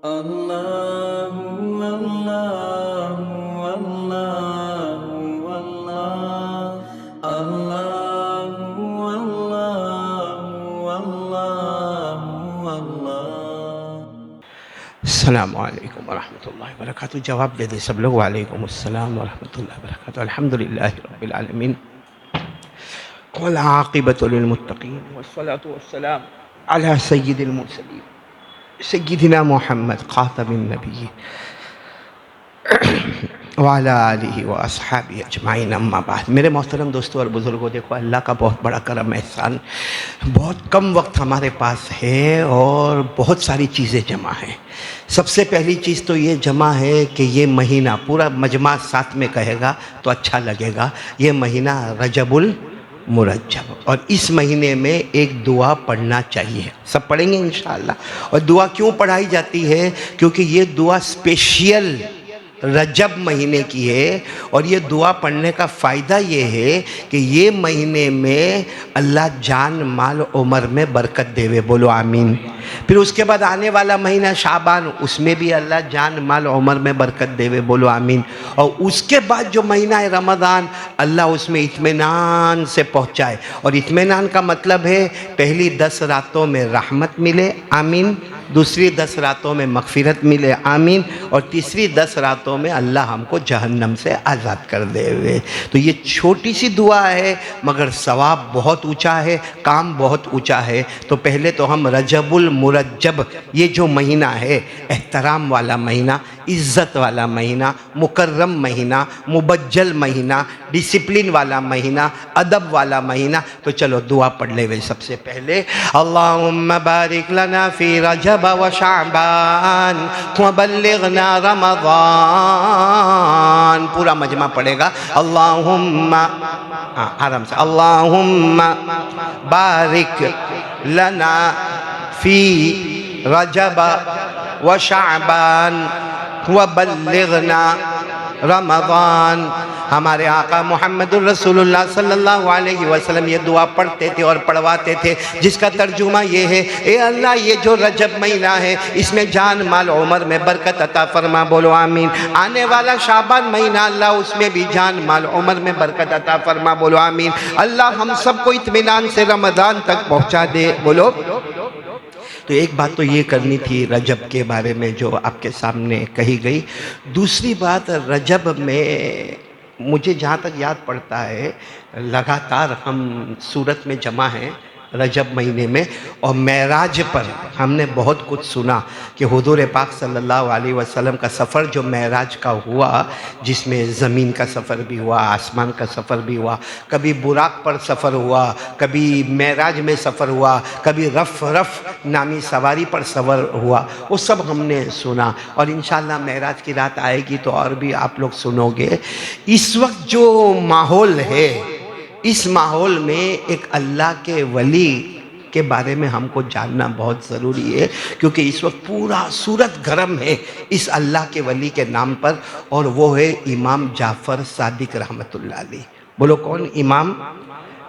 اللہ اللہ اللہ اللہ اللہ اللہ اللہ۔ السلام علیکم ورحمۃ اللہ وبرکاتہ۔ جواب دے دیں سب لوگ۔ وعلیکم السلام ورحمۃ اللہ وبرکاتہ۔ الحمدللہ رب العالمین والعاقبۃ للمتقین والصلاة والسلام علی سید المرسلین سیدنا محمد خاتم النبیین وعلی آلہ واصحابہ اجمعین، اما بعد۔ میرے محترم دوستوں اور بزرگوں، دیکھو اللہ کا بہت بڑا کرم احسان، بہت کم وقت ہمارے پاس ہے اور بہت ساری چیزیں جمع ہیں۔ سب سے پہلی چیز تو یہ جمع ہے کہ یہ مہینہ پورا مجمع ساتھ میں کہے گا تو اچھا لگے گا، یہ مہینہ رجب المرجب، اور اس مہینے میں ایک دعا پڑھنا چاہیے۔ سب پڑھیں گے انشاءاللہ۔ اور دعا کیوں پڑھائی جاتی ہے؟ کیونکہ یہ دعا اسپیشل رجب مہینے کی ہے، اور یہ دعا پڑھنے کا فائدہ یہ ہے کہ یہ مہینے میں اللہ جان مال عمر میں برکت دے، بولو آمین۔ پھر اس کے بعد آنے والا مہینہ شعبان، اس میں بھی اللہ جان مال عمر میں برکت دے، بولو آمین۔ اور اس کے بعد جو مہینہ ہے رمضان، اللہ اس میں اطمینان سے پہنچائے، اور اطمینان کا مطلب ہے پہلی 10 راتوں میں رحمت ملے، آمین، دوسری 10 راتوں میں مغفرت ملے، آمین، اور تیسری 10 راتوں میں اللہ ہم کو جہنم سے آزاد کر دے ہوئے۔ تو یہ چھوٹی سی دعا ہے مگر ثواب بہت اونچا ہے، کام بہت اونچا ہے۔ تو پہلے تو ہم رجب المرجب، یہ جو مہینہ ہے، احترام والا مہینہ، عزت والا مہینہ، مکرم مہینہ، مبجل مہینہ، ڈسپلن والا مہینہ، ادب والا مہینہ، تو چلو دعا پڑھ لے ہوئے۔ سب سے پہلے اللہم بارک لنا فی رجب و شعبان وبلغنا رمضان، پورا مجمع پڑھے گا اللہم، آرام سے، اللہم بارک لنا فی رجب و شعبان وبلغنا رمضان۔ ہمارے آقا محمد الرسول اللہ صلی اللہ علیہ وسلم یہ دعا پڑھتے تھے اور پڑھواتے تھے، جس کا ترجمہ یہ ہے، اے اللہ یہ جو رجب مہینہ ہے اس میں جان مال عمر میں برکت عطا فرما، بولو آمین۔ آنے والا شعبان مہینہ، اللہ اس میں بھی جان مال عمر میں برکت عطا فرما، بولو آمین۔ اللہ ہم سب کو اطمینان سے رمضان تک پہنچا دے، بولو۔ تو ایک بات تو یہ کرنی تھی رجب کے بارے میں جو آپ کے سامنے کہی گئی۔ دوسری بات، رجب میں مجھے جہاں تک یاد پڑتا ہے، لگاتار ہم سورت میں جمع ہیں رجب مہینے میں، اور معراج پر ہم نے بہت کچھ سنا کہ حضور پاک صلی اللہ علیہ وسلم کا سفر جو معراج کا ہوا، جس میں زمین کا سفر بھی ہوا، آسمان کا سفر بھی ہوا، کبھی براق پر سفر ہوا، کبھی معراج میں سفر ہوا، کبھی رف نامی سواری پر سفر ہوا، وہ سب ہم نے سنا، اور انشاءاللہ معراج کی رات آئے گی تو اور بھی آپ لوگ سنو گے۔ اس وقت جو ماحول ہے، اس ماحول میں ایک اللہ کے ولی کے بارے میں ہم کو جاننا بہت ضروری ہے، کیونکہ اس وقت پورا سورت گرم ہے اس اللہ کے ولی کے نام پر، اور وہ ہے امام جعفر صادق رحمۃ اللہ علیہ۔ بولو کون امام؟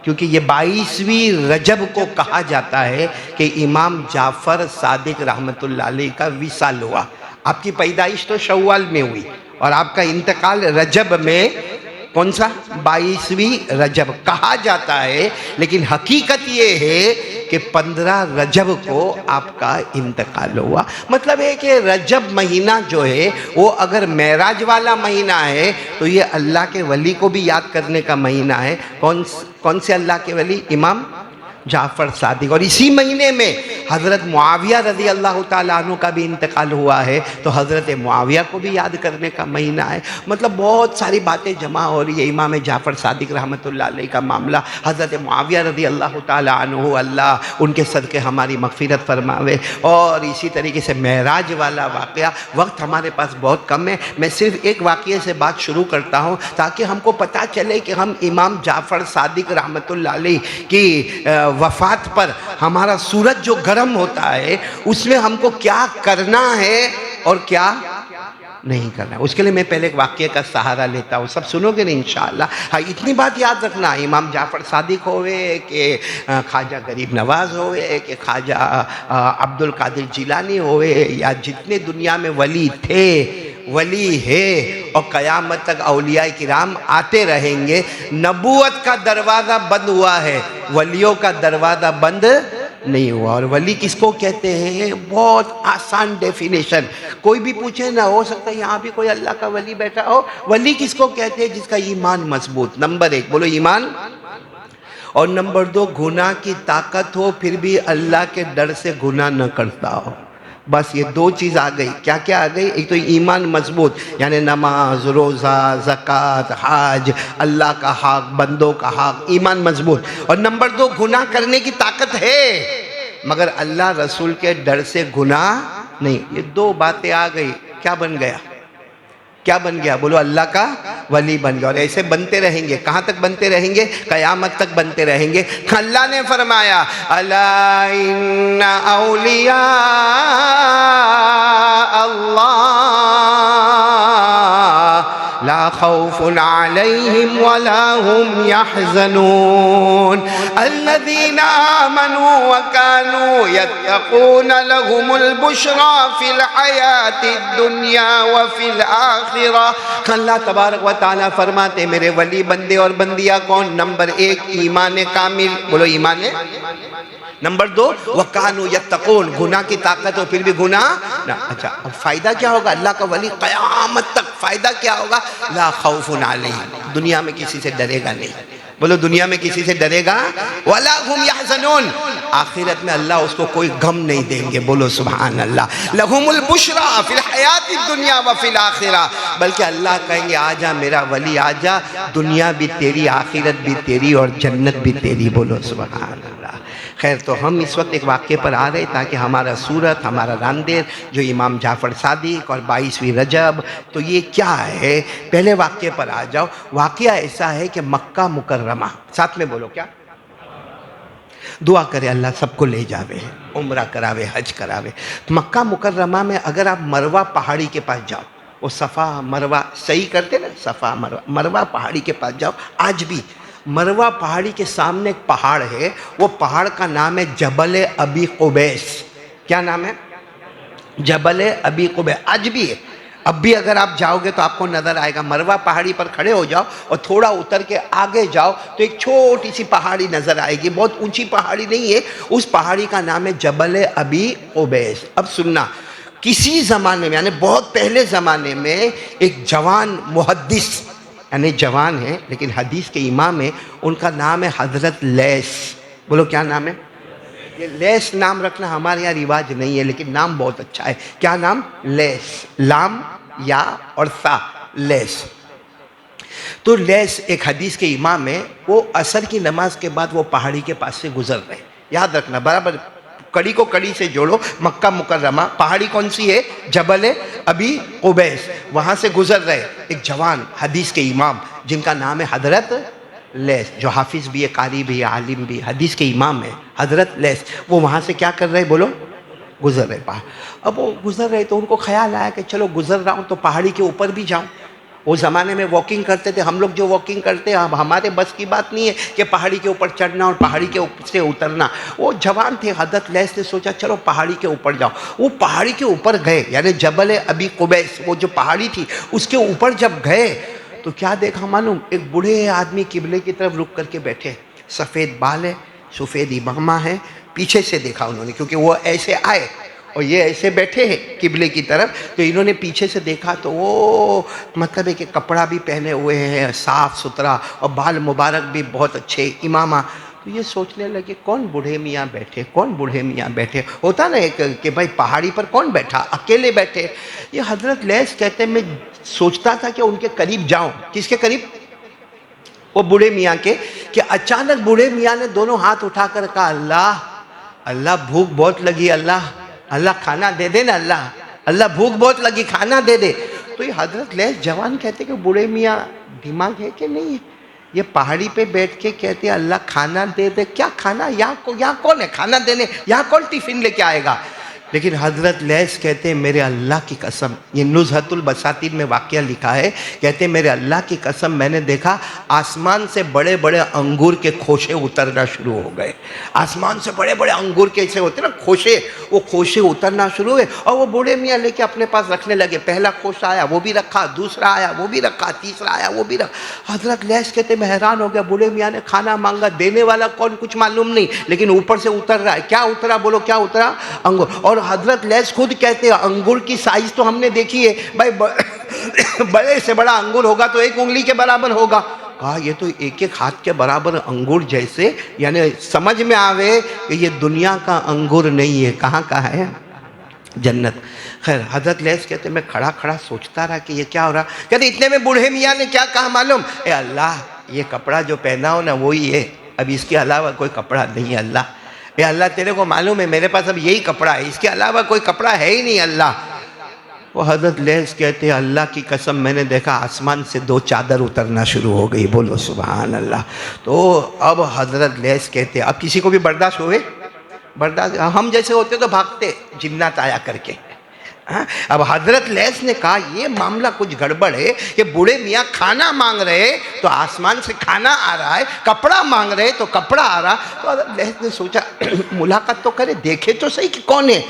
کیونکہ یہ 22ویں رجب کو کہا جاتا ہے کہ امام جعفر صادق رحمۃ اللہ علیہ کا وصال ہوا۔ آپ کی پیدائش تو شوال میں ہوئی اور آپ کا انتقال رجب میں، کون سا؟ 22ویں رجب کہا جاتا ہے، لیکن حقیقت یہ ہے کہ 15 رجب کو آپ کا انتقال ہوا۔ مطلب ہے کہ رجب مہینہ جو ہے وہ اگر معراج والا مہینہ ہے تو یہ اللہ کے ولی کو بھی یاد کرنے کا مہینہ ہے۔ کون سے اللہ کے ولی؟ امام جعفر صادق۔ اور اسی مہینے میں حضرت معاویہ رضی اللہ تعالیٰ عنہ کا بھی انتقال ہوا ہے، تو حضرت معاویہ کو بھی یاد کرنے کا مہینہ ہے۔ مطلب بہت ساری باتیں جمع ہو رہی ہے۔ امام جعفر صادق رحمۃ اللہ علیہ کا معاملہ، حضرت معاویہ رضی اللہ تعالیٰ عنہ، اللہ ان کے صدقے ہماری مغفرت فرماوے۔ اور اسی طریقے سے معراج والا واقعہ، وقت ہمارے پاس بہت کم ہے، میں صرف ایک واقعے سے بات شروع کرتا ہوں تاکہ ہم کو پتہ چلے کہ ہم امام جعفر صادق رحمۃ اللہ علیہ کی وفات پر ہمارا سورج جو گرم ہوتا ہے اس میں ہم کو کیا کرنا ہے اور کیا نہیں کرنا ہے۔ اس کے لیے میں پہلے ایک واقعے کا سہارا لیتا ہوں، سب سنو گے نہیں انشاءاللہ۔ ہاں اتنی بات یاد رکھنا، امام جعفر صادق ہوئے کہ خواجہ غریب نواز ہوئے کہ خواجہ عبد القادر جیلانی ہوئے، یا جتنے دنیا میں ولی تھے، ولی ہے، اور قیامت تک اولیاء کرام آتے رہیں گے۔ نبوت کا دروازہ بند ہوا ہے، ولیوں کا دروازہ بند نہیں ہوا۔ اور ولی کس کو کہتے ہیں؟ بہت آسان ڈیفینیشن، کوئی بھی پوچھے نہ، ہو سکتا ہے یہاں بھی کوئی اللہ کا ولی بیٹھا ہو۔ ولی کس کو کہتے ہیں؟ جس کا ایمان مضبوط، نمبر ایک بولو ایمان، اور نمبر دو گناہ کی طاقت ہو پھر بھی اللہ کے ڈر سے گناہ نہ کرتا ہو۔ بس یہ دو چیز آ گئی۔ کیا کیا آ گئی؟ ایک تو ایمان مضبوط، یعنی نماز، روزہ، زکوٰۃ، حج، اللہ کا حق، بندوں کا حق، ایمان مضبوط۔ اور نمبر دو گناہ کرنے کی طاقت ہے مگر اللہ رسول کے ڈر سے گناہ نہیں۔ یہ دو باتیں آ گئی، کیا بن گیا؟ کیا بن گیا؟ بولو اللہ کا ولی بن گیا۔ اور ایسے بنتے رہیں گے، کہاں تک بنتے رہیں گے؟ قیامت تک بنتے رہیں گے۔ اللہ نے فرمایا الا ان اولیاء اللہ لا خوف علیہم ولا هم يحزنون الذین آمنوا وكانوا يتقون لهم البشرى في الحیاة الدنیا وفي الآخرہ۔ اللہ تبارک و تعالیٰ فرماتے میرے ولی بندے اور بندیاں کون؟ نمبر ایک ایمان کامل، بولو ایمان ہے۔ نمبر دو وَكَانُوا يَتَّقُونَ، گناہ کی طاقت ہو پھر بھی گناہ نہ۔ اچھا اب فائدہ کیا ہوگا؟ اللہ کا ولی قیامت تک فائدہ کیا ہوگا؟ لا خوف علیہم، دنیا میں کسی سے ڈرے گا نہیں، بولو دنیا میں کسی سے ڈرے گا، وَلَا هُمْ يَحْزَنُونَ، آخرت میں اللہ اس کو کوئی غم نہیں دیں گے، بولو سبحان اللہ۔ لَهُمُ الْبُشْرَى فِي الْحَيَاةِ الدُّنْيَا وَفِي الْآخِرَةِ، بلکہ اللہ کہیں گے آجا میرا ولی آجا، دنیا بھی تیری، آخرت بھی تیری، اور جنت بھی تیری، بولو سبحان اللہ۔ خیر تو ہم اس وقت ایک واقعے پر آ رہے تاکہ ہمارا سورت، ہمارا راندیر جو امام جعفر صادق اور 22ویں رجب، تو یہ کیا ہے؟ پہلے واقعے پر آ جاؤ۔ واقعہ ایسا ہے کہ مکہ مکرمہ، ساتھ میں بولو کیا؟ دعا کرے اللہ سب کو لے جاوے، عمرہ کراوے، حج کراوے۔ مکہ مکرمہ میں اگر آپ مروہ پہاڑی کے پاس جاؤ، وہ صفا مروہ صحیح کرتے نا، صفا مروہ، مروہ پہاڑی کے پاس جاؤ، آج بھی مروہ پہاڑی کے سامنے ایک پہاڑ ہے، وہ پہاڑ کا نام ہے جبل ابی قبیس۔ کیا نام ہے؟ جبل ابی قبیس، آج بھی ہے۔ اب بھی اگر آپ جاؤ گے تو آپ کو نظر آئے گا، مروہ پہاڑی پر کھڑے ہو جاؤ اور تھوڑا اتر کے آگے جاؤ تو ایک چھوٹی سی پہاڑی نظر آئے گی، بہت اونچی پہاڑی نہیں ہے، اس پہاڑی کا نام ہے جبل ابی قبیس۔ اب سننا، کسی زمانے میں یعنی بہت پہلے زمانے میں ایک جوان محدث، یعنی جوان ہیں لیکن حدیث کے امام ہیں، ان کا نام ہے حضرت لیث۔ بولو کیا نام ہے؟ یہ لیث نام رکھنا ہمارے یہاں رواج نہیں ہے لیکن نام بہت اچھا ہے۔ کیا نام؟ لیث، لام یا اور سا، لیث۔ تو لیث ایک حدیث کے امام ہے، وہ عصر کی نماز کے بعد وہ پہاڑی کے پاس سے گزر رہے، یاد رکھنا برابر، کڑی کو کڑی سے جوڑو، مکہ مکرمہ، پہاڑی کون سی ہے؟ جبل ابی قبیس، وہاں سے گزر رہے ایک جوان حدیث کے امام جن کا نام ہے حضرت لیث، جو حافظ بھی ہے، قاری بھی ہے، عالم بھی، حدیث کے امام ہے حضرت لیث۔ وہ وہاں سے کیا کر رہے؟ بولو گزر رہے پہاڑ۔ اب وہ گزر رہے تو ان کو خیال آیا کہ چلو گزر رہا ہوں تو پہاڑی کے اوپر بھی جاؤں۔ وہ زمانے میں واکنگ کرتے تھے، ہم لوگ جو واکنگ کرتے ہیں اب ہمارے بس کی بات نہیں ہے کہ پہاڑی کے اوپر چڑھنا اور پہاڑی کے اوپر سے اترنا۔ وہ جوان تھے، حضرت لیث نے سوچا چلو پہاڑی کے اوپر جاؤ۔ وہ پہاڑی کے اوپر گئے، یعنی جبل ابی قبیس، وہ جو پہاڑی تھی اس کے اوپر جب گئے تو کیا دیکھا معلوم؟ ایک بوڑھے آدمی قبلے کی طرف رک کر کے بیٹھے، سفید بال ہے، سفید امامہ ہے۔ پیچھے سے دیکھا انہوں نے کیونکہ وہ ایسے آئے اور یہ ایسے بیٹھے ہیں قبلے کی طرف، تو انہوں نے پیچھے سے دیکھا تو وہ مطلب ہے کہ کپڑا بھی پہنے ہوئے ہیں صاف ستھرا اور بال مبارک بھی بہت اچھے، امامہ۔ تو یہ سوچنے لگے کون بوڑھے میاں بیٹھے، کون بوڑھے میاں بیٹھے؟ ہوتا نا ایک کہ بھائی پہاڑی پر کون بیٹھا، اکیلے بیٹھے۔ یہ حضرت لیث کہتے ہیں میں سوچتا تھا کہ ان کے قریب جاؤں۔ کس کے قریب؟ وہ بوڑھے میاں کے، کہ اچانک بوڑھے میاں نے دونوں ہاتھ اٹھا کر کہا اللہ اللہ بھوک بہت لگی، اللہ اللہ کھانا دے دے نا، اللہ اللہ بھوک بہت لگی کھانا دے دے۔ تو یہ حضرت لیث جوان کہتے کہ بوڑھے میاں دماغ ہے کہ نہیں ہے؟ یہ پہاڑی پہ بیٹھ کے کہتے ہیں اللہ کھانا دے دے، کیا کھانا؟ یہاں کون ہے کھانا دینے؟ یہاں کون ٹفن لے کے آئے گا؟ لیکن حضرت لیث کہتے ہیں میرے اللہ کی قسم، یہ نزہۃ البساطین میں واقعہ لکھا ہے، کہتے ہیں میرے اللہ کی قسم میں نے دیکھا آسمان سے بڑے بڑے انگور کے خوشے اترنا شروع ہو گئے۔ آسمان سے بڑے بڑے انگور کے ایسے ہوتے نا خوشے، وہ خوشے اترنا شروع ہوئے اور وہ بوڑھے میاں لے کے اپنے پاس رکھنے لگے۔ پہلا خوشہ آیا وہ بھی رکھا، دوسرا آیا وہ بھی رکھا، تیسرا آیا وہ بھی رکھا۔ حضرت لیث کہتے میں حیران ہو گیا، بوڑھے میاں نے کھانا مانگا، دینے والا کون کچھ معلوم نہیں، لیکن اوپر سے اتر رہا ہے۔ کیا اترا؟ بولو کیا اترا؟ انگور۔ اور حضرت لیث خود کہتے ہیں انگور کی سائز تو ہم نے دیکھی ہے بھائی، بڑے سے بڑا انگور ہوگا تو 1 انگلی کے برابر ہوگا۔ کہا یہ تو 1 ہاتھ کے برابر انگور جیسے، یعنی سمجھ میں آوے کہ یہ دنیا کا انگور نہیں ہے، کہاں کا ہے؟ جنت۔ خیر حضرت لیث کہتے میں کھڑا کھڑا سوچتا رہا کہ یہ کیا ہو رہا۔ کہتے اتنے میں بوڑھے میاں نے کیا کہا معلوم؟ اے اللہ یہ کپڑا جو پہنا ہو نا وہی ہے، اب اس کے علاوہ کوئی کپڑا نہیں ہے اللہ۔ اے اللہ تیرے کو معلوم ہے میرے پاس اب یہی کپڑا ہے، اس کے علاوہ کوئی کپڑا ہے ہی نہیں اللہ۔ وہ حضرت لیث کہتے ہیں اللہ کی قسم میں نے دیکھا آسمان سے 2 چادر اترنا شروع ہو گئی، بولو سبحان اللہ۔ تو اب حضرت لیث کہتے اب کسی کو بھی برداشت ہوئے؟ برداشت ہم جیسے ہوتے تو بھاگتے جنات آیا کر کے۔ اب حضرت لیث نے کہا یہ معاملہ کچھ گڑبڑ ہے کہ بوڑھے میاں کھانا مانگ رہے تو آسمان سے کھانا آ رہا ہے، کپڑا مانگ رہے تو کپڑا آ رہا۔ تو حضرت لیث نے سوچا ملاقات تو کرے، دیکھے تو صحیح کہ کون ہے۔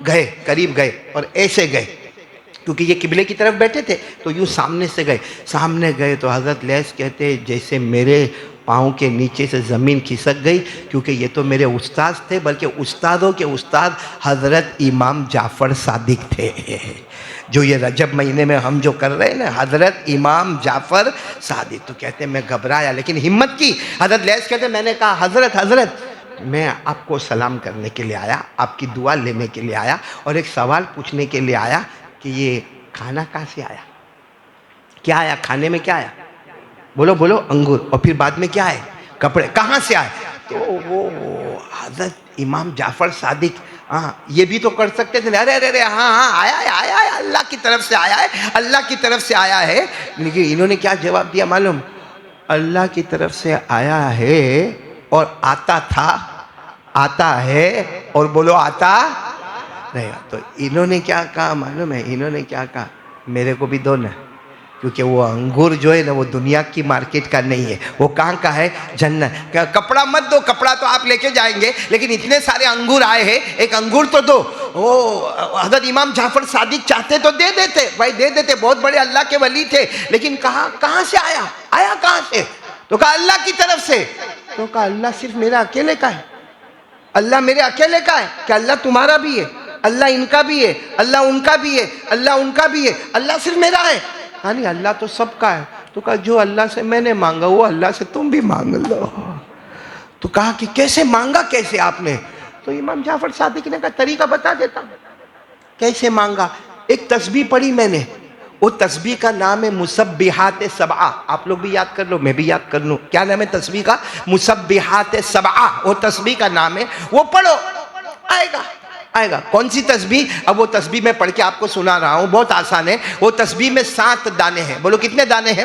گئے، قریب گئے اور ایسے گئے کیونکہ یہ قبلے کی طرف بیٹھے تھے تو یوں سامنے سے گئے۔ سامنے گئے تو حضرت لیث کہتے جیسے میرے پاؤں کے نیچے سے زمین کھسک گئی، کیونکہ یہ تو میرے استاد تھے، بلکہ استادوں کے استاد حضرت امام جعفر صادق تھے، جو یہ رجب مہینے میں ہم جو کر رہے ہیں نا، حضرت امام جعفر صادق۔ تو کہتے ہیں میں گھبرایا لیکن ہمت کی۔ حضرت لیث کہتے ہیں میں نے کہا حضرت میں آپ کو سلام کرنے کے لیے آیا، آپ کی دعا لینے کے لیے آیا اور ایک سوال پوچھنے کے لیے آیا کہ یہ کھانا کہاں سے آیا؟ کیا آیا کھانے میں؟ کیا آیا؟ بولو بولو انگور۔ اور پھر بعد میں کیا ہے؟ کپڑے۔ کہاں سے آئے؟ تو وہ حضرت امام جعفر صادق یہ بھی تو کر سکتے تھے، ارے ارے ارے ہاں آیا ہے اللہ کی طرف سے آیا ہے، اللہ کی طرف سے آیا ہے۔ لیکن انہوں نے کیا جواب دیا معلوم؟ اللہ کی طرف سے آیا ہے اور آتا تھا، آتا ہے اور بولو آتا نہیں۔ تو انہوں نے کیا کہا معلوم ہے؟ انہوں نے کیا کہا میرے کو بھی دو نا، کیونکہ وہ انگور جو ہے نا وہ دنیا کی مارکیٹ کا نہیں ہے، وہ کہاں کا ہے؟ جنت۔ کپڑا مت دو، کپڑا تو آپ لے کے جائیں گے، لیکن اتنے سارے انگور آئے ہیں، ایک انگور تو دو۔ وہ حضرت امام جعفر صادق چاہتے تو دے دیتے بھائی، دے دیتے، بہت بڑے اللہ کے ولی تھے، لیکن کہاں سے آیا؟ آیا کہاں سے؟ تو کہا اللہ کی طرف سے۔ تو کہا اللہ صرف میرا اکیلے کا ہے؟ اللہ میرے اکیلے کا ہے کہ اللہ تمہارا بھی ہے، اللہ ان کا بھی ہے، اللہ ان کا بھی ہے، اللہ ان کا بھی ہے، اللہ صرف میرا ہے؟ ہاں نہیں اللہ تو سب کا ہے۔ تو کہا جو اللہ سے میں نے مانگا وہ اللہ سے تم بھی مانگ لو۔ تو کہا کہ کیسے مانگا، کیسے آپ نے؟ تو امام جعفر صادق نے کہا طریقہ بتا دیتا ہوں کیسے مانگا۔ ایک تسبیح پڑھی میں نے، وہ تسبیح کا نام ہے مسبحات سبعہ، آپ لوگ بھی یاد کر لو میں بھی یاد کر لوں۔ کیا نام ہے تسبیح کا؟ مسبحات سبعہ، وہ تسبیح کا نام ہے، وہ پڑھو آئے گا۔ کون سی تسبیح؟ اب وہ تسبیح میں پڑھ کے آپ کو سنا رہا ہوں، بہت آسان ہے۔ وہ تسبیح میں 7 دانے ہیں، بولو کتنے دانے ہیں؟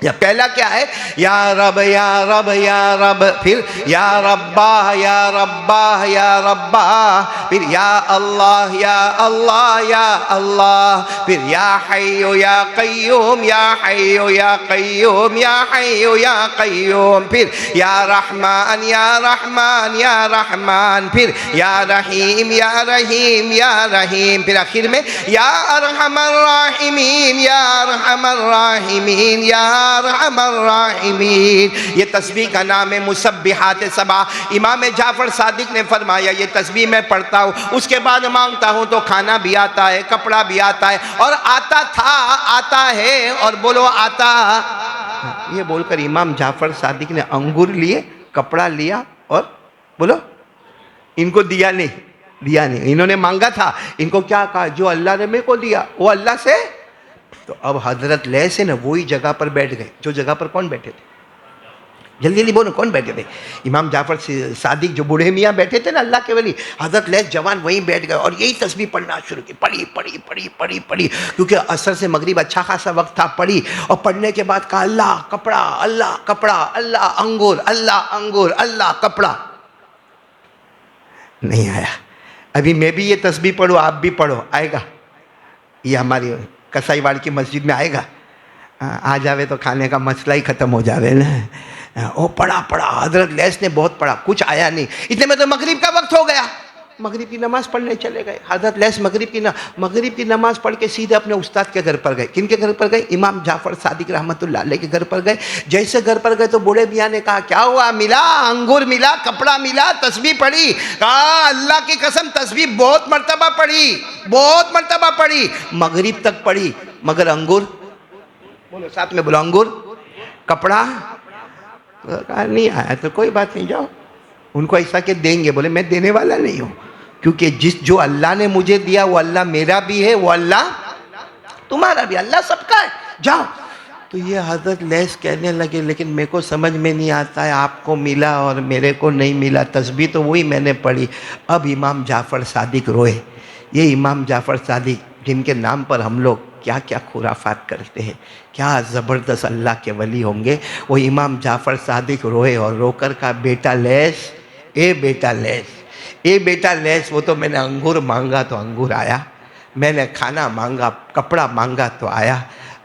یا پہلا کیا ہے؟ یا رب یا رب یا رب، پھر یا ربا یا ربا یا ربا، پھر یا اللہ یا اللہ یا اللہ، پھر یا حی یا قیوم یا حی یا قیوم یا حی یا قیوم، پھر یا رحمان یا رحمان یا رحمان، پھر یا رحیم یا رحیم یا رحیم، پھر آخر میں یا ارحم الراحمین یا ارحم الراحمین یا ارحم الراحمین۔ یہ تسبیح کا نام ہے مسبحات سبعہ۔ امام جعفر صادق نے فرمایا یہ تسبیح میں پڑھتا ہوں، اس کے بعد مانگتا ہوں تو کھانا بھی آتا ہے، کپڑا بھی آتا ہے، اور آتا تھا، آتا ہے، اور بولو آتا۔ یہ بول کر امام جعفر صادق نے انگور لیے، کپڑا لیا اور بولو ان کو دیا نہیں، انہوں نے مانگا تھا، ان کو کیا کہا؟ جو اللہ نے میرے کو دیا وہ اللہ سے۔ تو اب حضرت لیث ہے نا وہی جگہ پر بیٹھ گئے جو جگہ پر کون بیٹھے تھے؟ جلدی جلدی بولو کون بیٹھے تھے؟ امام جعفر صادق جو بوڑھے میاں بیٹھے تھے نا اللہ کے ولی، حضرت لیث جوان وہیں بیٹھ گئے اور یہی تسبیح پڑھنا شروع کی، پڑھی، کیونکہ عصر سے مغرب اچھا خاصا وقت تھا، پڑھی، اور پڑھنے کے بعد کہا اللہ کپڑا، اللہ کپڑا، اللہ انگور، اللہ انگور، اللہ کپڑا۔ نہیں آیا۔ ابھی میں بھی یہ تسبیح پڑھوں، آپ بھی پڑھو، آئے گا؟ یہ ہماری کسائی واڑ کی مسجد میں آئے گا؟ آ جاوے تو کھانے کا مسئلہ ہی ختم ہو جاوے نا۔ وہ پڑھا حضرت لیث نے بہت پڑھا، کچھ آیا نہیں، اتنے میں تو مغرب کا وقت ہو گیا، مغرب کی نماز پڑھنے چلے گئے۔ حضرت لیث مغرب کی نماز پڑھ کے سیدھے اپنے استاد کے گھر پر گئے۔ کن کے گھر پر گئے؟ امام جعفر صادق رحمۃ اللہ علیہ کے گھر پر گئے۔ جیسے گھر پر گئے تو بوڑھے میاں نے کہا کیا ہوا؟ ملا انگور ملا، کپڑا ملا، تسبیح پڑھی؟ کہا اللہ کی قسم تسبیح بہت مرتبہ پڑھی، بہت مرتبہ پڑھی، مغرب تک پڑھی، مگر انگور، بولو ساتھ میں بولو، انگور کپڑا کہا نہیں آیا تو کوئی بات نہیں، جاؤ ان کو ایسا کہ دیں گے۔ بولے میں دینے والا نہیں ہوں، کیونکہ جو اللہ نے مجھے دیا وہ اللہ میرا بھی ہے، وہ اللہ تمہارا بھی، اللہ سب کا ہے، جاؤ۔ تو یہ حضرت لیث کہنے لگے لیکن میرے کو سمجھ میں نہیں آتا ہے، آپ کو ملا اور میرے کو نہیں ملا، تسبیح تو وہی میں نے پڑھی۔ اب امام جعفر صادق روئے۔ یہ امام جعفر صادق جن کے نام پر ہم لوگ کیا کیا خرافات کرتے ہیں، کیا زبردست اللہ کے ولی ہوں گے، وہ امام جعفر صادق روئے اور رو کر کہا بیٹا لیث، اے بیٹا لیث، اے بیٹا لیث، وہ تو میں نے انگور مانگا تو انگور آیا، میں نے کھانا مانگا، کپڑا مانگا تو آیا،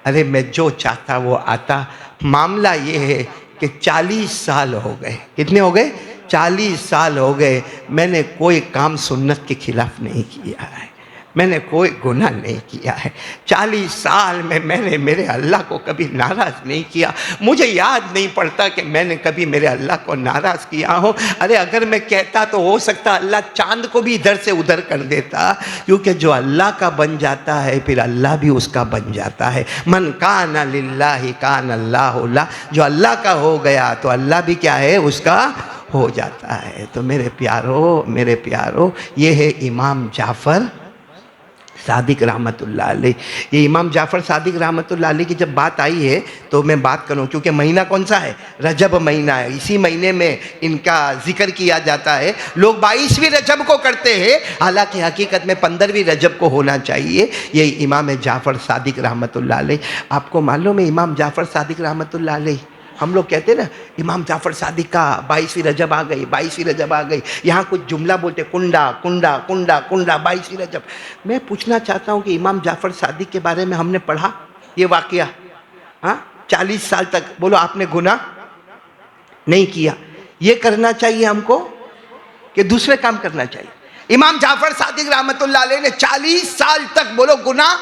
ارے میں جو چاہتا وہ آتا۔ معاملہ یہ ہے کہ 40 سال ہو گئے، کتنے ہو گئے؟ 40 سال ہو گئے، میں نے کوئی کام سنت کے خلاف نہیں کیا ہے، میں نے کوئی گناہ نہیں کیا ہے، 40 سال میں نے میرے اللہ کو کبھی ناراض نہیں کیا، مجھے یاد نہیں پڑتا کہ میں نے کبھی میرے اللہ کو ناراض کیا ہوں۔ ارے اگر میں کہتا تو ہو سکتا اللہ چاند کو بھی ادھر سے ادھر کر دیتا، کیونکہ جو اللہ کا بن جاتا ہے پھر اللہ بھی اس کا بن جاتا ہے۔ من کان للہ کان اللہ لہ، جو اللہ کا ہو گیا تو اللہ بھی کیا ہے؟ اس کا ہو جاتا ہے۔ تو میرے پیارو، یہ ہے امام جعفر صادق رحمۃ اللہ علیہ۔ یہ امام جعفر صادق رحمۃ اللہ علیہ کی جب بات آئی ہے تو میں بات کروں، کیونکہ مہینہ کون سا ہے؟ رجب مہینہ ہے، اسی مہینے میں ان کا ذکر کیا جاتا ہے۔ لوگ 22ویں رجب کو کرتے ہیں، حالانکہ حقیقت میں 15ویں رجب کو ہونا چاہیے۔ یہ امام جعفر صادق رحمۃ اللہ علیہ۔ آپ کو معلوم ہے امام جعفر صادق رحمۃ اللہ علیہ، ہم لوگ کہتے ہیں نا امام جعفر صادق کا 22ویں رجب آ گئی، 22ویں رجب آ گئی، یہاں کچھ جملہ بولتے کنڈا کنڈا کنڈا کنڈا 22ویں رجب۔ میں پوچھنا چاہتا ہوں کہ امام جعفر صادق کے بارے میں ہم نے پڑھا یہ واقعہ؟ 40 سال تک بولو آپ نے گناہ نہیں کیا، یہ کرنا چاہیے ہم کو کہ دوسرے کام کرنا چاہیے؟ امام جعفر صادق رحمۃ اللہ علیہ نے 40 سال تک بولو گناہ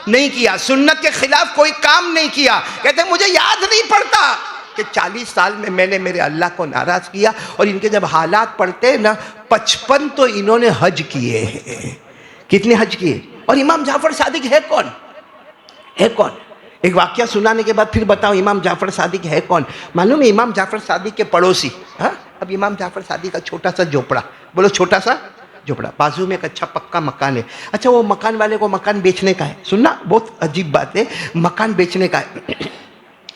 نہیں کیا، سنت کے خلاف کوئی کام نہیں کیا۔ کہتے ہیں مجھے یاد نہیں پڑتا کہ 40 سال میں نے میرے اللہ کو ناراض کیا۔ اور ان کے جب حالات پڑھتے نا 55 تو انہوں نے حج کیے ہیں۔ کتنے حج کیے؟ اور امام جعفر صادق ہے کون؟ ہے کون؟ ایک واقعہ سنانے کے بعد پھر بتاؤ امام جعفر صادق ہے کون؟ معلوم ہے امام جعفر صادق کے پڑوسی، اب امام جعفر صادق کا چھوٹا سا جھوپڑا، بولو چھوٹا سا جھوپڑا، بازو میں ایک اچھا پکا مکان ہے۔ اچھا وہ مکان والے کو مکان بیچنے کا ہے، سننا بہت عجیب بات ہے، مکان بیچنے کا ہے۔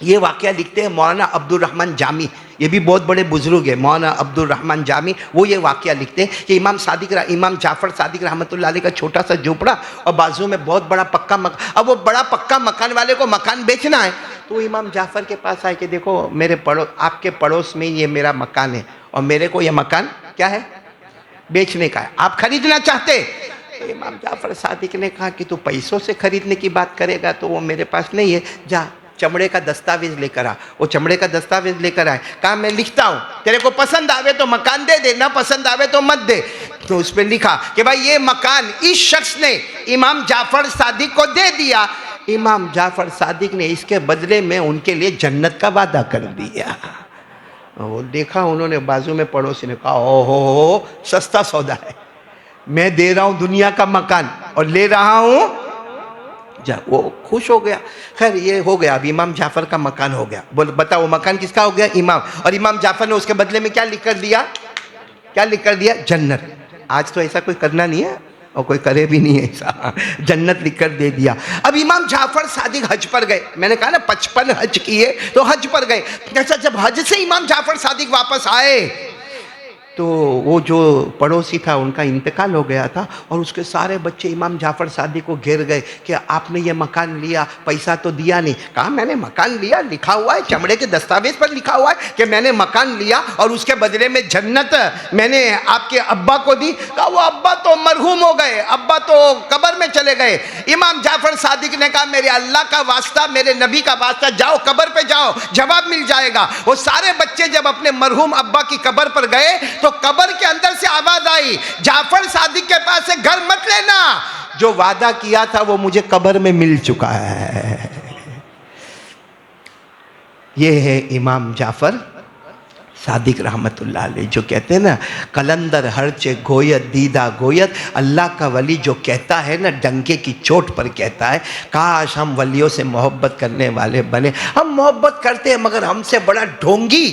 یہ واقعہ لکھتے ہیں مولانا عبد الرحمن جامی، یہ بھی بہت بڑے بزرگ ہیں، مولانا عبد الرحمن جامی، وہ یہ واقعہ لکھتے ہیں کہ امام جعفر صادق رحمۃ اللہ علیہ کا چھوٹا سا جھوپڑا اور بازو میں بہت بڑا پکا مکان۔ اب وہ بڑا پکا مکان والے کو مکان بیچنا ہے تو امام جعفر کے پاس آئے کہ دیکھو آپ کے پڑوس میں یہ میرا مکان ہے اور میرے کو یہ مکان کیا ہے؟ بیچنے کا ہے، آپ خریدنا چاہتے؟ امام جعفر صادق نے کہا کہ تو پیسوں سے خریدنے کی بات کرے گا تو وہ میرے پاس نہیں ہے، جا چمڑے کا دستاویز لے کر آ۔ وہ چمڑے کا دستاویز لے کر آئے، کہا میں لکھتا ہوں، تیرے کو پسند آوے تو مکان دے دے، نہ پسند آوے تو مت دے۔ تو اس پہ لکھا کہ بھائی یہ مکان اس شخص نے امام جعفر صادق کو دے دیا، امام جعفر صادق نے اس کے بدلے میں ان کے لیے جنت کا وعدہ کر دیا۔ وہ دیکھا انہوں نے، بازو میں پڑوسی نے کہا او ہو سستا سودا ہے، میں دے رہا ہوں دنیا کا مکان اور لے رہا ہوں جا۔ وہ خوش ہو گیا۔ خیر یہ ہو گیا، اب امام جعفر کا مکان ہو گیا۔ بتاؤ وہ مکان کس کا ہو گیا؟ امام۔ اور امام جعفر نے اس کے بدلے میں کیا لکھ کر دیا؟ کیا لکھ کر دیا؟ جنت۔ آج تو ایسا کوئی کرنا نہیں ہے اور کوئی کرے بھی نہیں ایسا، جنت لکھ کر دے دیا۔ اب امام جعفر صادق حج پر گئے، میں نے کہا نا 55 حج کیے تو حج پر گئے۔ جیسا جب حج سے امام جعفر صادق واپس آئے تو وہ جو پڑوسی تھا ان کا انتقال ہو گیا تھا اور اس کے سارے بچے امام جعفر صادق کو گھیر گئے کہ آپ نے یہ مکان لیا، پیسہ تو دیا نہیں. کہا میں نے مکان لیا، لکھا ہوا ہے چمڑے کے دستاویز پر لکھا ہوا ہے کہ میں نے مکان لیا اور اس کے بدلے میں جنت میں نے آپ کے ابا کو دی. کہا وہ ابا تو مرحوم ہو گئے، ابا تو قبر میں چلے گئے. امام جعفر صادق نے کہا میرے اللہ کا واسطہ، میرے نبی کا واسطہ، جاؤ قبر پہ جاؤ، جواب مل جائے گا. وہ سارے بچے جب اپنے مرحوم ابا کی قبر پر گئے تو قبر کے اندر سے آواز آئی، جعفر صادق کے پاس سے گھر مت لینا، جو وعدہ کیا تھا وہ مجھے قبر میں مل چکا ہے. یہ ہے امام جعفر صادق رحمت اللہ علیہ، جو کہتے ہیں نا قلندر ہرچے گویت دیدہ گویت. اللہ کا ولی جو کہتا ہے نا ڈنکے کی چوٹ پر کہتا ہے، کاش ہم ولیوں سے محبت کرنے والے بنے. ہم محبت کرتے ہیں مگر ہم سے بڑا ڈھونگی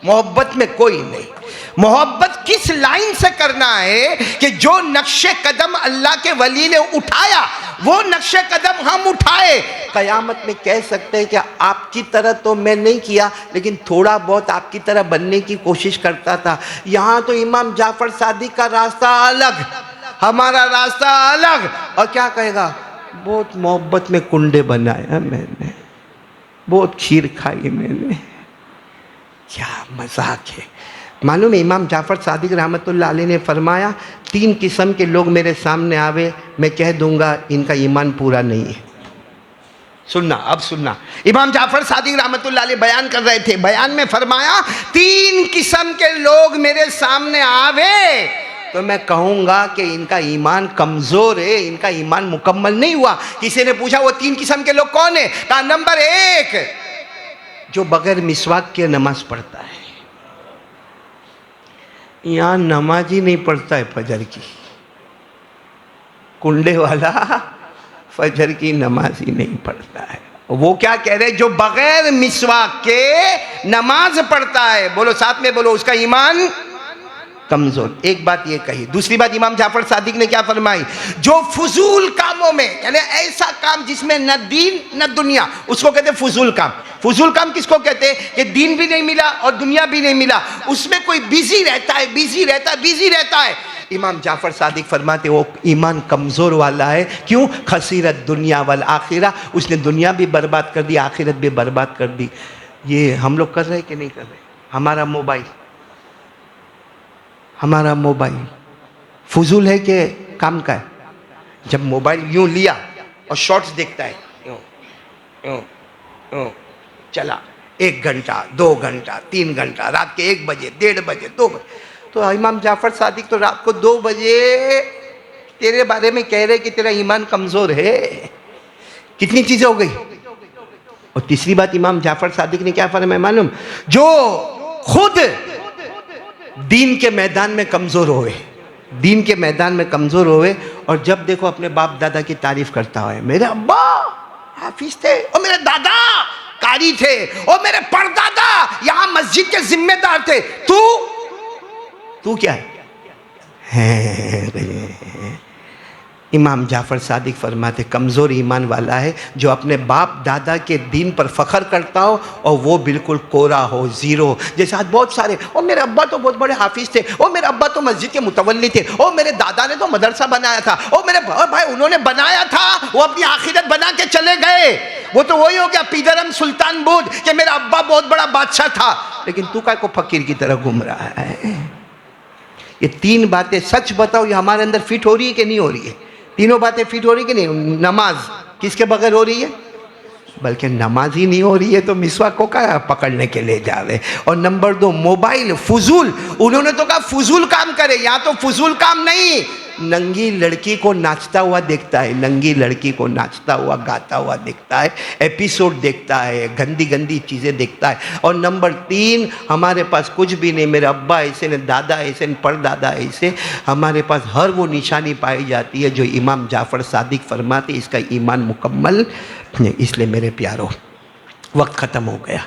محبت میں کوئی نہیں. محبت کس لائن سے کرنا ہے کہ جو نقش قدم اللہ کے ولی نے اٹھایا وہ نقش قدم ہم اٹھائے. قیامت میں کہہ سکتے ہیں کہ آپ کی طرح تو میں نہیں کیا لیکن تھوڑا بہت آپ کی طرح بننے کی کوشش کرتا تھا. یہاں تو امام جعفر صادق کا راستہ الگ، ہمارا راستہ الگ. اور کیا کہے گا، بہت محبت میں کنڈے بنایا میں نے، بہت کھیر کھائی میں نے. کیا مذاق ہے. معلوم ہے امام جعفر صادق رحمت اللہ علیہ نے فرمایا 3 قسم کے لوگ میرے سامنے آوے میں کہہ دوں گا ان کا ایمان پورا نہیں ہے. سننا، اب سننا. امام جعفر صادق رحمت اللہ علیہ بیان کر رہے تھے، بیان میں فرمایا 3 قسم کے لوگ میرے سامنے آوے تو میں کہوں گا کہ ان کا ایمان کمزور ہے، ان کا ایمان مکمل نہیں ہوا. کسی نے پوچھا وہ 3 قسم کے لوگ کون ہیں؟ کہا نمبر 1 جو بغیر مسواک کے نماز پڑھتا ہے. یہاں نماز ہی نہیں پڑھتا ہے فجر کی، کنڈے والا فجر کی نماز ہی نہیں پڑھتا ہے. وہ کیا کہہ رہے جو بغیر مسواک کے نماز پڑھتا ہے، بولو ساتھ میں بولو، اس کا ایمان کمزور. ایک بات یہ کہی. دوسری بات امام جعفر صادق نے کیا فرمائی، جو فضول کاموں میں، یعنی ایسا کام جس میں نہ دین نہ دنیا، اس کو کہتے ہیں فضول کام. فضول کام کس کو کہتے ہیں کہ دین بھی نہیں ملا اور دنیا بھی نہیں ملا، اس میں کوئی بیزی رہتا ہے، بیزی رہتا ہے، بیزی رہتا ہے. امام جعفر صادق فرماتے وہ ایمان کمزور والا ہے. کیوں؟ خسیرت دنیا والآخرہ، اس نے دنیا بھی برباد کر دی، آخرت بھی برباد کر دی. یہ ہم لوگ کر رہے کہ نہیں کر رہے؟ ہمارا موبائل فضول ہے کہ کام کا ہے؟ جب موبائل یوں لیا اور شارٹس دیکھتا ہے، یوں چلا 1 گھنٹہ 2 گھنٹہ 3 گھنٹہ، رات کے 1 بجے 1:30 بجے 2 بجے. تو امام جعفر صادق تو رات کو 2 بجے تیرے بارے میں کہہ رہے کہ تیرا ایمان کمزور ہے. کتنی چیزیں ہو گئی. اور تیسری بات امام جعفر صادق نے کیا فرمایا معلوم، جو خود دین کے میدان میں کمزور ہوئے، دین کے میدان میں کمزور ہوئے اور جب دیکھو اپنے باپ دادا کی تعریف کرتا ہوئے، میرے ابا حافظ تھے اور میرے دادا قاری تھے اور میرے پردادا یہاں مسجد کے ذمہ دار تھے، تو کیا ہے؟ امام جعفر صادق فرماتے کمزور ایمان والا ہے جو اپنے باپ دادا کے دین پر فخر کرتا ہو اور وہ بالکل کورا ہو، زیرو ہو. جیسے آج بہت سارے، اور میرے ابا تو بہت بڑے حافظ تھے، اور میرے ابا تو مسجد کے متولی تھے، اور میرے دادا نے تو مدرسہ بنایا تھا، اور میرے بھائی انہوں نے بنایا تھا، وہ اپنی آخرت بنا کے چلے گئے. وہ تو وہی ہو گیا پیدرم سلطان بود کہ میرا ابا بہت بڑا بادشاہ تھا، لیکن تو کا کو فقیر کی طرح گھوم رہا ہے. یہ 3 باتیں سچ بتاؤ یہ ہمارے اندر فٹ ہو رہی ہے کہ نہیں ہو رہی ہے؟ تینوں باتیں فٹ ہو رہی کہ نہیں؟ نماز کس کے بغیر ہو رہی ہے؟ بلکہ نماز ہی نہیں ہو رہی ہے تو مسواک کو کیا پکڑنے کے لے جا رہے. اور نمبر 2 موبائل فضول. انہوں نے تو کہا فضول کام کرے، یہاں تو فضول کام نہیں. ننگی لڑکی کو ناچتا ہوا دیکھتا ہے، ننگی لڑکی کو ناچتا ہوا گاتا ہوا دیکھتا ہے، ایپیسوڈ دیکھتا ہے، گندی گندی چیزیں دیکھتا ہے. اور نمبر 3 ہمارے پاس کچھ بھی نہیں، میرے ابا ایسے نے، دادا ایسے نے، پردادا ایسے. ہمارے پاس ہر وہ نشانی پائی جاتی ہے جو امام جعفر صادق فرماتے اس کا ایمان مکمل. اس لیے میرے پیارو وقت ختم ہو گیا.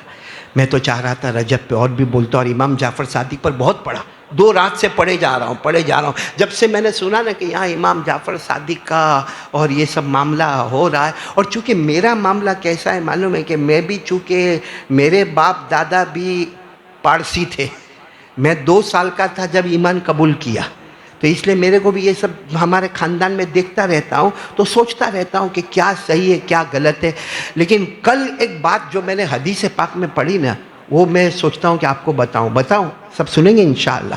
میں تو چاہ رہا تھا رجب پہ اور بھی بولتا، اور امام جعفر صادق پر بہت پڑھا، 2 رات سے پڑھے جا رہا ہوں. جب سے میں نے سنا نا کہ یہاں امام جعفر صادق کا اور یہ سب معاملہ ہو رہا ہے، اور چونکہ میرا معاملہ کیسا ہے معلوم ہے کہ میں بھی چونکہ میرے باپ دادا بھی پارسی تھے، میں 2 سال کا تھا جب ایمان قبول کیا، تو اس لیے میرے کو بھی یہ سب ہمارے خاندان میں دیکھتا رہتا ہوں تو سوچتا رہتا ہوں کہ کیا صحیح ہے کیا غلط ہے. لیکن کل ایک بات جو میں نے حدیث پاک میں پڑھی نا، وہ میں سوچتا ہوں کہ آپ کو بتاؤں، سب سنیں گے انشاءاللہ.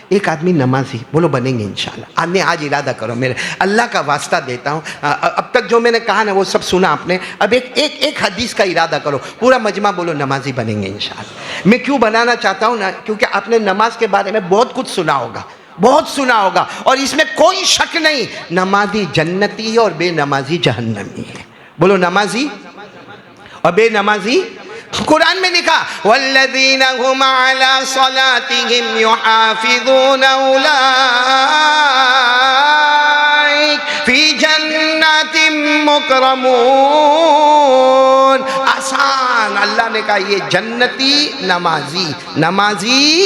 ایک آدمی نمازی، بولو بنیں گے انشاءاللہ. آج ارادہ کرو، میرے اللہ کا واسطہ دیتا ہوں. اب تک جو میں نے کہا نا وہ سب سنا آپ نے. اب ایک حدیث کا ارادہ کرو، پورا مجمع بولو نمازی بنیں گے انشاءاللہ. میں کیوں بنانا چاہتا ہوں نا، کیونکہ آپ نے نماز کے بارے میں بہت کچھ سنا ہوگا، اور اس میں کوئی شک نہیں، نمازی جنتی ہے اور بے نمازی جہنمی ہے. بولو نمازی اور بے نمازی. قرآن میں لکھا والذین هم علی صلاتهم یحافظون اولئک فی جنات مکرمون. آسان، اللہ نے کہا یہ جنتی نمازی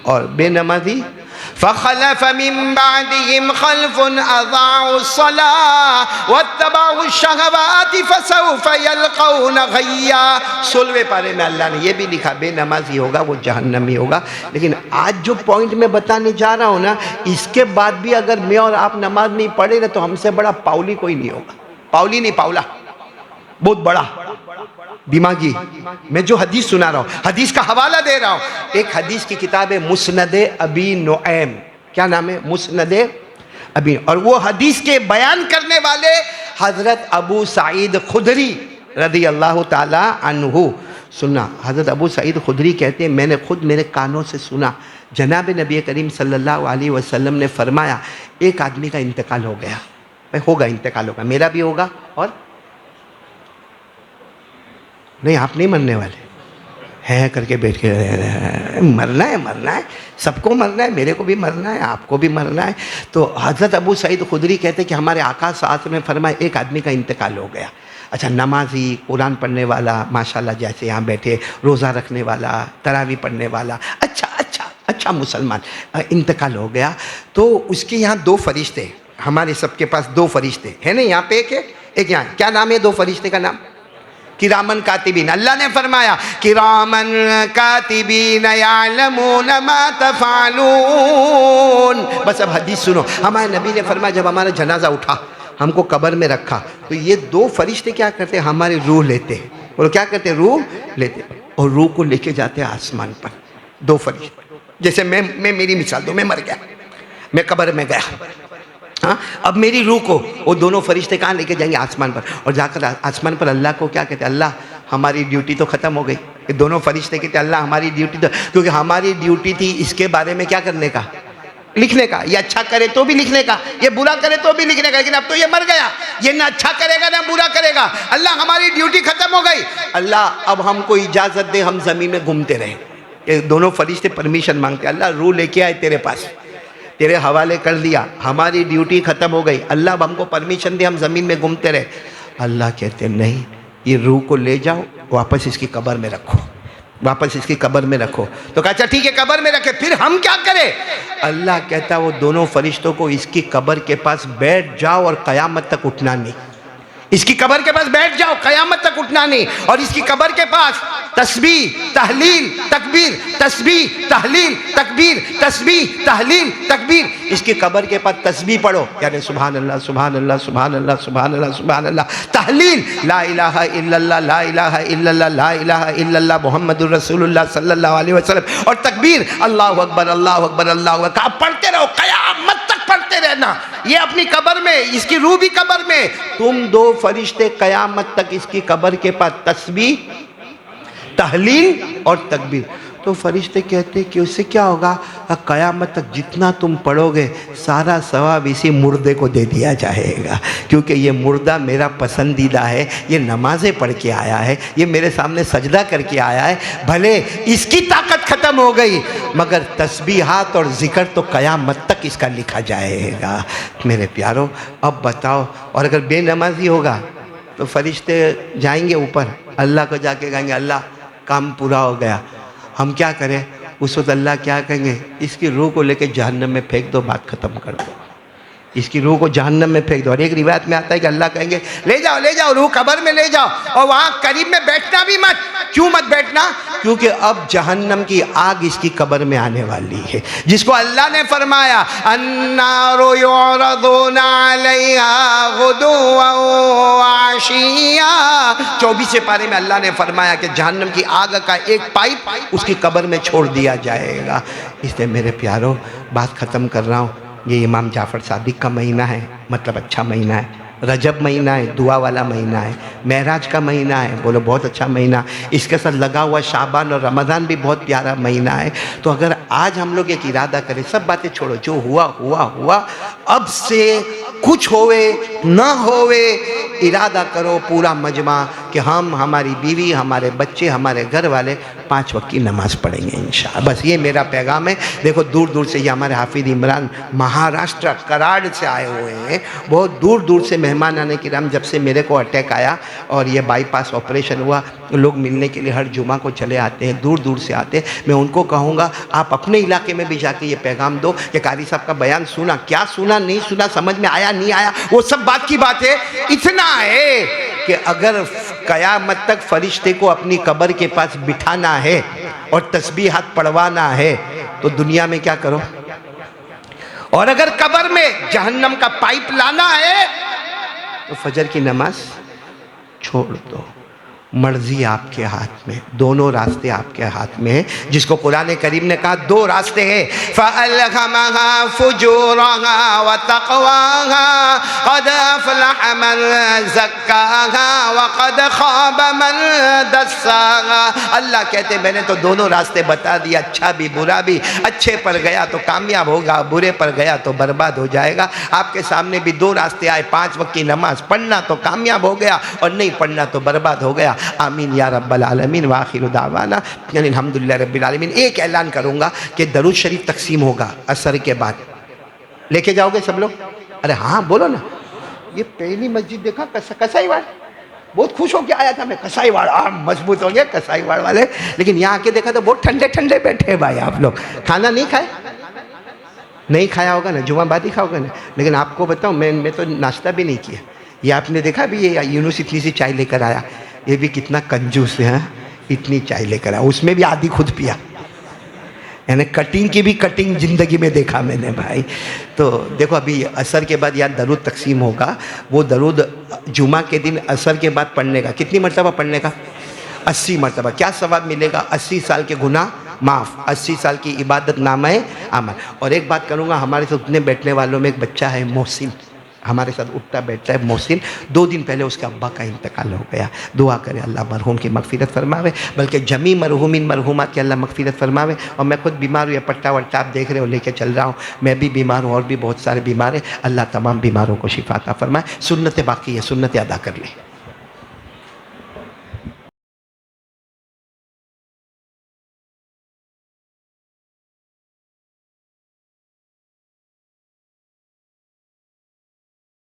اور بے نمازی. فخلف من بعدهم خلف اضاعوا الصلاة واتبعوا الشهوات فسوف يلقون غیا. 16ویں پارے میں اللہ نے یہ بھی لکھا بے نمازی ہوگا وہ جہنمی ہوگا. لیکن آج جو پوائنٹ میں بتانے جا رہا ہوں نا، اس کے بعد بھی اگر میں اور آپ نماز نہیں پڑھے نا تو ہم سے بڑا پاولی کوئی نہیں ہوگا. پاولی نہیں، پاولا بہت بڑا دماغی. میں جو حدیث سنا رہا ہوں، حدیث کا حوالہ دے رہا ہوں. ایک حدیث کی کتاب ہے مسند ابی نعیم. کیا نام ہے؟ مسند ابی. اور وہ حدیث کے بیان کرنے والے حضرت ابو سعید خدری رضی اللہ تعالی عنہ. سننا، حضرت ابو سعید خدری کہتے ہیں میں نے خود میرے کانوں سے سنا، جناب نبی کریم صلی اللہ علیہ وسلم نے فرمایا ایک آدمی کا انتقال ہو گیا. انتقال ہوگا، میرا بھی ہوگا. اور نہیں، آپ نہیں مرنے والے ہے کر کے بیٹھ کے مرنا ہے، سب کو مرنا ہے، میرے کو بھی مرنا ہے، آپ کو بھی مرنا ہے. تو حضرت ابو سعید خدری کہتے کہ ہمارے آقا صلی اللہ علیہ وسلم نے فرمایا ایک آدمی کا انتقال ہو گیا. اچھا، نمازی، قرآن پڑھنے والا، ماشاءاللہ جیسے یہاں بیٹھے، روزہ رکھنے والا، تراویح پڑھنے والا، اچھا مسلمان انتقال ہو گیا. تو اس کے یہاں 2 فرشتے، ہمارے سب کے پاس 2 فرشتے ہیں نا، یہاں پہ ایک یہاں. کیا نام ہے 2 فرشتے کا نام؟ کرامن کاتبین. اللہ نے فرمایا کرامن کاتبین یعلمون ما تفعلون. بس اب حدیث سنو. ہمارے نبی نے فرمایا جب ہمارا جنازہ اٹھا، ہم کو قبر میں رکھا، تو یہ 2 فرشتے کیا کرتے ہیں؟ ہماری روح لیتے. اور کیا کرتے ہیں؟ روح لیتے اور روح کو لے کے جاتے ہیں آسمان پر. 2 فرشتے. جیسے میں میری مثال دو، میں مر گیا، میں قبر میں گیا. اب میری روح کو وہ 2 فرشتے کہاں لے کے جائیں گے؟ آسمان پر. اور جا کر آسمان پر اللہ کو کیا کہتے ہیں؟ اللہ ہماری ڈیوٹی تو ختم ہو گئی. یہ 2 فرشتے کہتے ہیں اللہ ہماری ڈیوٹی تو، کیونکہ ہماری ڈیوٹی تھی اس کے بارے میں کیا کرنے کا؟ لکھنے کا. یہ اچھا کرے تو بھی لکھنے کا، یہ برا کرے تو بھی لکھنے کا. لیکن اب تو یہ مر گیا، یہ نہ اچھا کرے گا نہ برا کرے گا. اللہ ہماری ڈیوٹی ختم ہو گئی. اللہ اب ہم کو اجازت دے ہم زمین میں گھومتے رہیں. یہ 2 فرشتے پرمیشن مانگتے اللہ روح لے کے آئے تیرے پاس، تیرے حوالے کر دیا، ہماری ڈیوٹی ختم ہو گئی، اللہ اب ہم کو پرمیشن دے ہم زمین میں گھومتے رہے. اللہ کہتے نہیں، یہ روح کو لے جاؤ، واپس اس کی قبر میں رکھو، تو کہا اچھا ٹھیک ہے قبر میں رکھے، پھر ہم کیا کریں؟ اللہ کہتا وہ 2 فرشتوں کو اس کی قبر کے پاس بیٹھ جاؤ اور قیامت تک اٹھنا نہیں. اس کی قبر کے پاس بیٹھ جاؤ، قیامت تک اٹھنا نہیں. اور اس کی قبر کے پاس تسبیح تحلیل تکبیر، تسبیح تحلیل تکبیر، تسبیح تحلیل تکبیر. اس کی قبر کے پاس تسبیح پڑھو، یعنی سبحان اللہ سبحان اللہ سبحان اللہ سبحان اللہ سبحان اللہ. تحلیل لا الہ الا اللہ لا الہ الا اللہ لا الہ الا اللہ محمد الرسول اللہ صلی اللہ علیہ وسلم. اور تکبیر اللہ اکبر اللہ اکبر اللہ اکبر. آپ پڑھتے رہو قیامت تک پڑھتے رہنا. یہ اپنی قبر میں، اس کی روح بھی قبر میں. تم 2 فرشتے قیامت تک اس کی قبر کے پاس تسبیح تحلیل اور تکبیر. تو فرشتے کہتے کہ اس سے کیا ہوگا؟ قیامت تک جتنا تم پڑھو گے سارا ثواب اسی مردے کو دے دیا جائے گا، کیونکہ یہ مردہ میرا پسندیدہ ہے، یہ نمازیں پڑھ کے آیا ہے، یہ میرے سامنے سجدہ کر کے آیا ہے. بھلے اس کی طاقت ختم ہو گئی مگر تسبیحات اور ذکر تو قیامت تک اس کا لکھا جائے گا. میرے پیارو اب بتاؤ، اور اگر بے نمازی ہوگا تو فرشتے جائیں گے اوپر، اللہ کو جا کے کہیں گے اللہ کام پورا ہو گیا، ہم کیا کریں؟ اس وقت اللہ کیا کہیں گے؟ اس کی روح کو لے کے جہنم میں پھینک دو، بات ختم کر دو. اس کی روح کو جہنم میں پھینک دو. اور ایک روایت میں آتا ہے کہ اللہ کہیں گے لے جاؤ روح قبر میں لے جاؤ, اور وہاں قریب میں بیٹھنا بھی مت. کیوں مت بیٹھنا؟ کیونکہ اب جہنم کی آگ اس کی قبر میں آنے والی ہے, جس کو اللہ نے فرمایا النار یعرضون علیہا غدوا وعشیا. 24 پارے میں اللہ نے فرمایا کہ جہنم کی آگ کا ایک پائپ اس کی قبر میں چھوڑ دیا جائے گا. اس لیے میرے پیاروں بات ختم کر رہا ہوں. یہ امام جعفر صادق کا مہینہ ہے, مطلب اچھا مہینہ ہے. رجب مہینہ ہے, دعا والا مہینہ ہے. معراج کا مہینہ ہے, بولو بہت اچھا مہینہ. اس کے ساتھ لگا ہوا شعبان اور رمضان بھی بہت پیارا مہینہ ہے. تو اگر آج ہم لوگ ایک ارادہ کریں, سب باتیں چھوڑو, جو ہوا اب سے کچھ ہوئے نہ ہوئے, ارادہ کرو پورا مجمع کہ ہم, ہماری بیوی, ہمارے بچے, ہمارے گھر والے 5 وقت کی نماز پڑھیں گے انشاءاللہ. بس یہ میرا پیغام ہے. دیکھو دور دور سے یہ ہمارے حافظ عمران مہاراشٹر کراڑ سے آئے ہوئے ہیں, بہت دور دور سے مہمان آنے کے نام. جب سے میرے کو اٹیک آیا اور یہ بائی پاس آپریشن ہوا, لوگ ملنے کے لیے ہر جمعہ کو چلے آتے ہیں, دور دور سے آتے ہیں. میں ان کو کہوں گا آپ اپنے علاقے میں بھی جا کے یہ پیغام دو کہ قاری صاحب کا بیان سنا, کیا سنا نہیں سنا, سمجھ میں آیا نہیں آیا, وہ سب بات کی بات ہے. اتنا ہے کہ اگر قیامت تک فرشتے کو اپنی قبر کے پاس بٹھانا ہے اور تسبیحات پڑھوانا ہے تو دنیا میں کیا کرو, اور اگر قبر میں جہنم کا پائپ لانا ہے تو فجر کی نماز چھوڑ دو. مرضی آپ کے ہاتھ میں, دونوں راستے آپ کے ہاتھ میں ہیں. جس کو قرآن کریم نے کہا 2 راستے ہیں, فَأَلْهَمَهَا فُجُورَهَا وَتَقْوَاهَا قَدْ أَفْلَحَ مَنْ زَكَّاهَا وَقَدْ خَابَ مَنْ دَسَّاهَا. اللہ کہتے ہیں میں نے تو دونوں راستے بتا دیا, اچھا بھی برا بھی. اچھے پر گیا تو کامیاب ہوگا, برے پر گیا تو برباد ہو جائے گا. آپ کے سامنے بھی 2 راستے آئے, 5 وقت کی نماز پڑھنا تو کامیاب ہو گیا, اور نہیں پڑھنا تو برباد ہو گیا. آمین یا رب العالمین. وآخر دعوانا یعنی الحمدللہ رب العالمین. ایک اعلان کروں گا کہ درود شریف تقسیم ہوگا عصر کے بعد. لے کے جاؤ گے سب لوگ؟ ارے ہاں بولو نا. یہ پہلی مسجد دیکھا کسائی واڑ, بہت خوش ہو کے آیا تھا میں. کسائی واڑ مضبوط ہوں گے کسائی واڑ والے, لیکن یہاں آ کے دیکھا تو بہت ٹھنڈے ٹھنڈے بیٹھے بھائی. آپ لوگ کھانا نہیں کھائے؟ نہیں کھایا ہوگا نا, جمعہ بعد ہی کھاؤ گے نا. لیکن آپ کو بتاؤں میں تو ناشتہ بھی نہیں کیا. یہ آپ نے دیکھا بھی, یہ یونس اتنی سی چائے لے کر آیا. یہ بھی کتنا کنجوس ہے, اتنی چائے لے کر آیا, اس میں بھی آدھی خود پیا. یعنی کٹنگ کی بھی کٹنگ زندگی میں دیکھا میں نے بھائی. تو دیکھو ابھی عصر کے بعد یہاں درود تقسیم ہوگا. وہ درود جمعہ کے دن عصر کے بعد پڑھنے کا, کتنی مرتبہ پڑھنے کا؟ 80 مرتبہ. کیا ثواب ملے گا؟ 80 سال کے گناہ معاف, 80 سال کی عبادت نامہ عمل. اور ایک بات کروں گا, ہمارے ساتھ اتنے بیٹھنے والوں میں ایک بچہ ہے محسن, ہمارے ساتھ اٹھتا بیٹھتا ہے محسن. 2 دن پہلے اس کے ابا کا انتقال ہو گیا. دعا کرے اللہ مرحوم کی مغفرت فرماوے, بلکہ جمی مرحومین مرحومات کی اللہ مغفرت فرماوے. اور میں خود بیمار ہوں, یہ پٹا وٹا آپ دیکھ رہے ہو لے کے چل رہا ہوں. میں بھی بیمار ہوں, اور بھی بہت سارے بیمار ہیں. اللہ تمام بیماروں کو شفا عطا فرمائے. سنت باقی ہے, سنت ادا کر لیں.